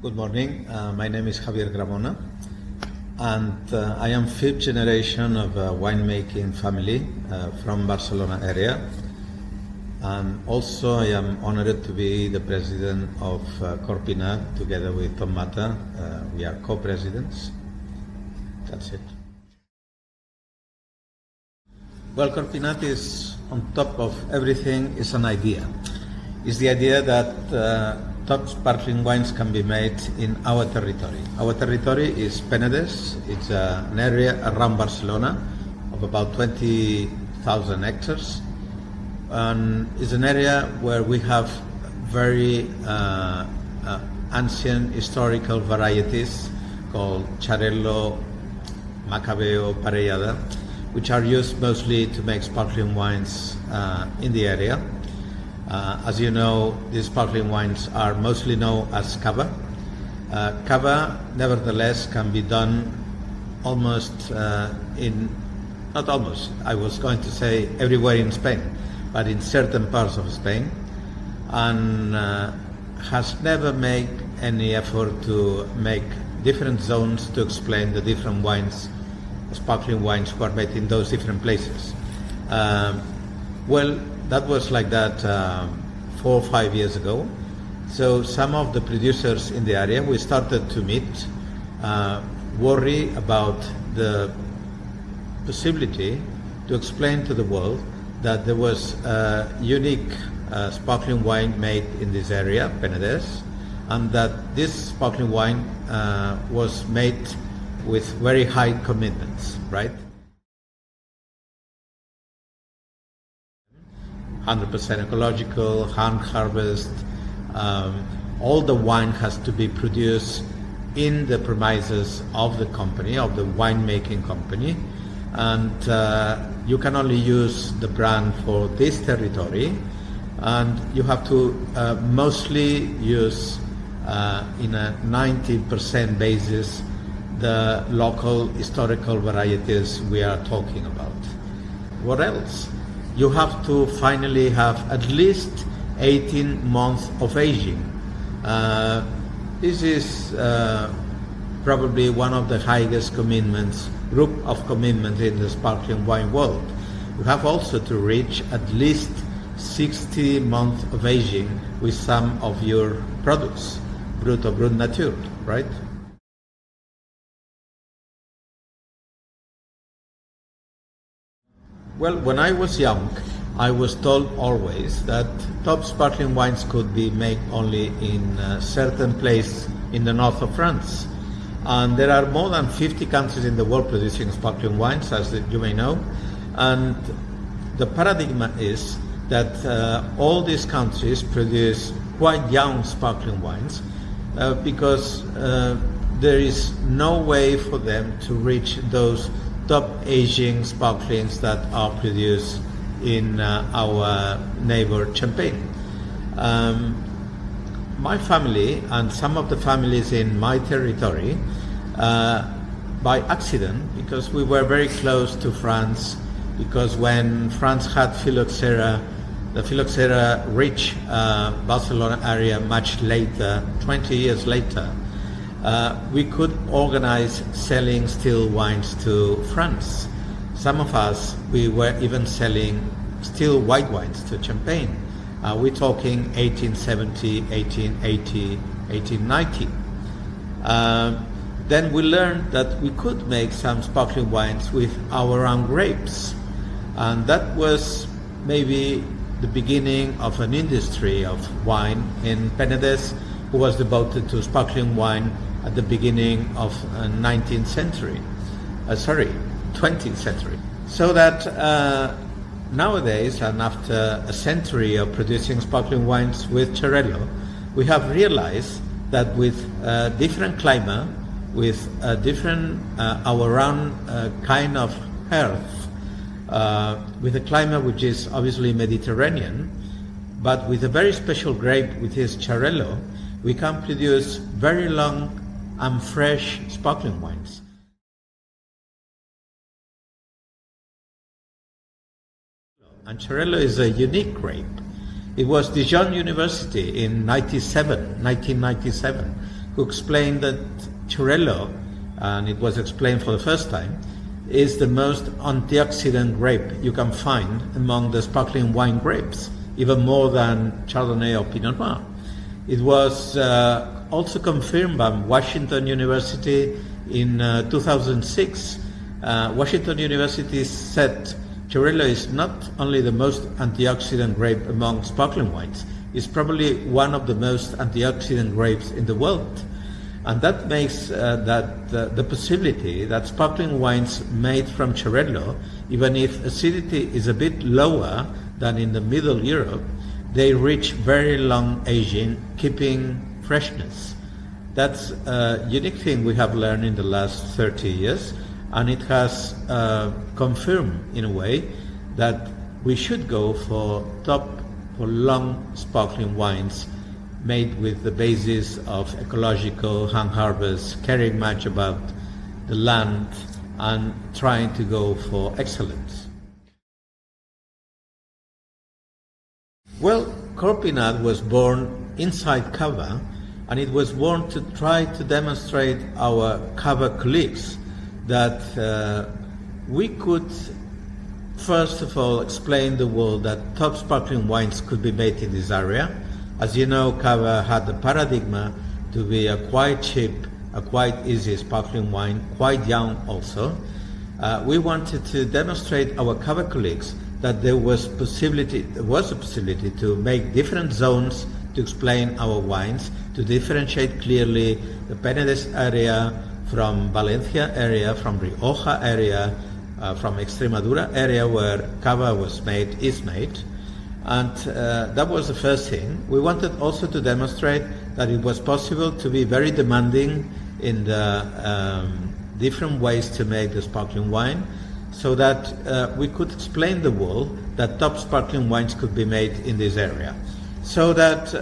Good morning. My name is Xavier Gramona, and I am fifth generation of a winemaking family from Barcelona area. And also I am honored to be the president of Corpinnat together with Tom Mata. We are co-presidents. That's it. Well, Corpinnat is, on top of everything, is an idea. It's the idea that top sparkling wines can be made in our territory. Our territory is Penedès. It's an area around Barcelona of about 20,000 hectares. And it's an area where we have very ancient historical varieties called Xarel, Macabeo, Parellada, which are used mostly to make sparkling wines in the area. As you know, these sparkling wines are mostly known as Cava. Cava, nevertheless, can be done almost not almost, I was going to say everywhere in Spain, but in certain parts of Spain, and has never made any effort to make different zones to explain the different wines, sparkling wines who are made in those different places. Well, that was like that 4 or 5 years ago. So some of the producers in the area, we started to meet, worry about the possibility to explain to the world that there was a unique sparkling wine made in this area, Penedès, and that this sparkling wine was made with very high commitments, right? 100% ecological, hand harvest. All the wine has to be produced in the premises of the company, of the winemaking company, and you can only use the brand for this territory, and you have to mostly use in a 90% basis the local historical varieties we are talking about. What else? You have to finally have at least 18 months of aging. This is probably one of the highest group of commitments in the sparkling wine world. You have also to reach at least 60 months of aging with some of your products, Brut or Brut Nature, right? Well, when I was young, I was told always that top sparkling wines could be made only in a certain place in the north of France. And there are more than 50 countries in the world producing sparkling wines, as you may know. And the paradigm is that all these countries produce quite young sparkling wines because there is no way for them to reach those top aging sparklings that are produced in our neighbor Champagne. My family and some of the families in my territory, by accident, because we were very close to France, because when France had phylloxera, the phylloxera reached Barcelona area much later, 20 years later. We could organize selling still wines to France. Some of us, we were even selling still white wines to Champagne. We're talking 1870, 1880, 1890. Then we learned that we could make some sparkling wines with our own grapes. And that was maybe the beginning of an industry of wine in Penedès, who was devoted to sparkling wine at the beginning of 19th century, 20th century. So that nowadays, and after a century of producing sparkling wines with Xarel, we have realized that with a different climate, with a different our own kind of earth, with a climate which is obviously Mediterranean, but with a very special grape, which is Xarel, we can produce very long and fresh sparkling wines. And Xarel is a unique grape. It was Dijon University in 1997 who explained that Xarel, and it was explained for the first time, is the most antioxidant grape you can find among the sparkling wine grapes, even more than Chardonnay or Pinot Noir. It was also confirmed by Washington University in 2006. Washington University said Xarel is not only the most antioxidant grape among sparkling wines, it's probably one of the most antioxidant grapes in the world. And that makes the possibility that sparkling wines made from Xarel, even if acidity is a bit lower than in the Middle Europe, they reach very long aging, keeping freshness. That's a unique thing we have learned in the last 30 years, and it has confirmed in a way that we should go for long sparkling wines made with the basis of ecological hand harvest, caring much about the land and trying to go for excellence. Well, Corpinnat was born inside Cava, and it was born to try to demonstrate our Cava colleagues that we could first of all explain the world that top sparkling wines could be made in this area. As you know, Cava had the paradigm to be a quite cheap, a quite easy sparkling wine, quite young also. We wanted to demonstrate our Cava colleagues that there was a possibility to make different zones to explain our wines, to differentiate clearly the Penedès area from Valencia area, from Rioja area, from Extremadura area where Cava is made. And that was the first thing. We wanted also to demonstrate that it was possible to be very demanding in the different ways to make the sparkling wine, so that we could explain the world that top sparkling wines could be made in this area. So that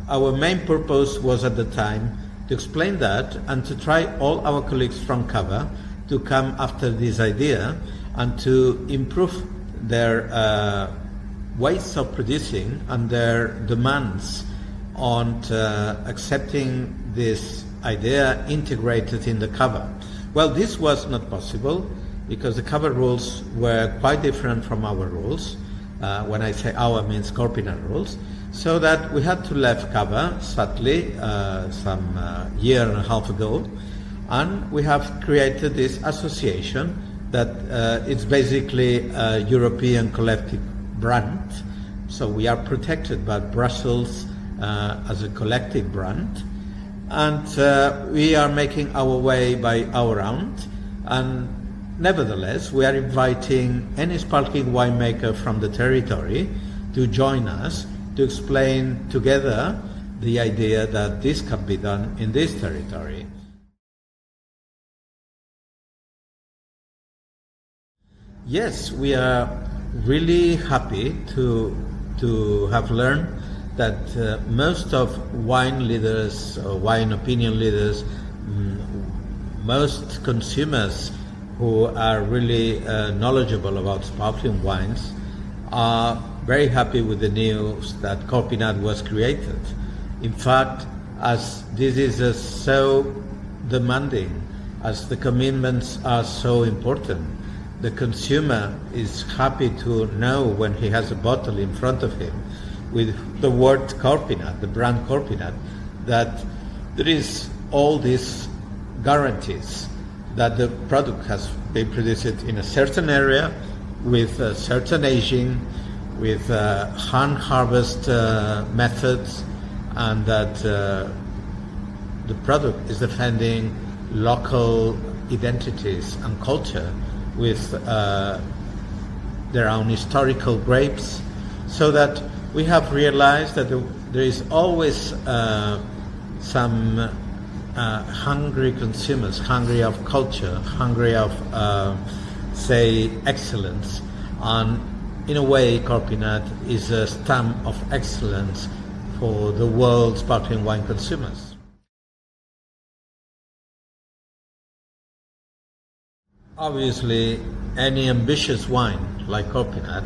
our main purpose was at the time to explain that and to try all our colleagues from Cava to come after this idea and to improve their ways of producing and their demands on accepting this idea integrated in the Cava. Well, this was not possible because the Cava rules were quite different from our rules. When I say our, means Corpinnat rules. So that we had to leave Cava, sadly, some year and a half ago, and we have created this association that it's basically a European collective brand. So we are protected by Brussels as a collective brand, and we are making our way by our own. And nevertheless, we are inviting any sparkling winemaker from the territory to join us to explain together the idea that this can be done in this territory. Yes, we are really happy to have learned that most of wine leaders, or wine opinion leaders, most consumers who are really knowledgeable about sparkling wines are very happy with the news that Corpinnat was created. In fact, as this is so demanding, as the commitments are so important, the consumer is happy to know when he has a bottle in front of him with the word Corpinnat, the brand Corpinnat, that there is all these guarantees that the product has been produced in a certain area with a certain aging, with hand harvest methods, and that the product is defending local identities and culture with their own historical grapes, so that we have realized that there is always some hungry consumers, hungry of culture, hungry of, say, excellence. And in a way, Corpinnat is a stamp of excellence for the world's sparkling wine consumers. Obviously, any ambitious wine like Corpinnat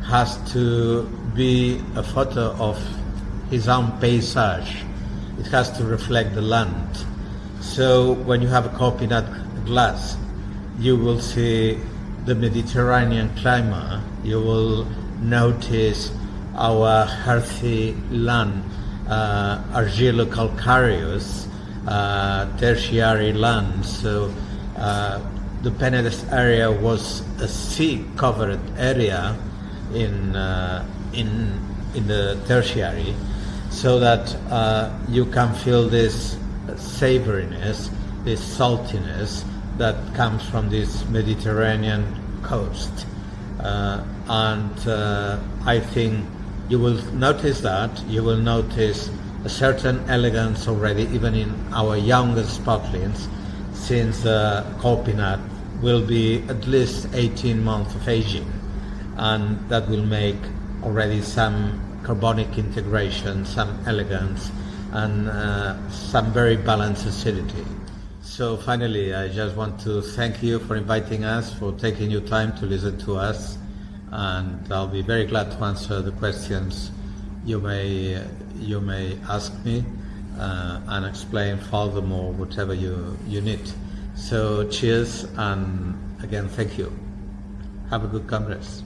has to be a photo of his own paysage, it has to reflect the land. So when you have a Corpinnat glass, you will see the Mediterranean climate, you will notice our healthy land, argilo-calcareous, tertiary land. So the Penedès area was a sea-covered area in the tertiary, so that you can feel this savoriness, this saltiness that comes from this Mediterranean coast. And I think you will notice that. You will notice a certain elegance already, even in our youngest sparklings, since Corpinnat will be at least 18 months of aging, and that will make already some carbonic integration, some elegance, and some very balanced acidity. So finally, I just want to thank you for inviting us, for taking your time to listen to us, and I'll be very glad to answer the questions you may ask me and explain furthermore whatever you need. So cheers, and again, thank you. Have a good Congress.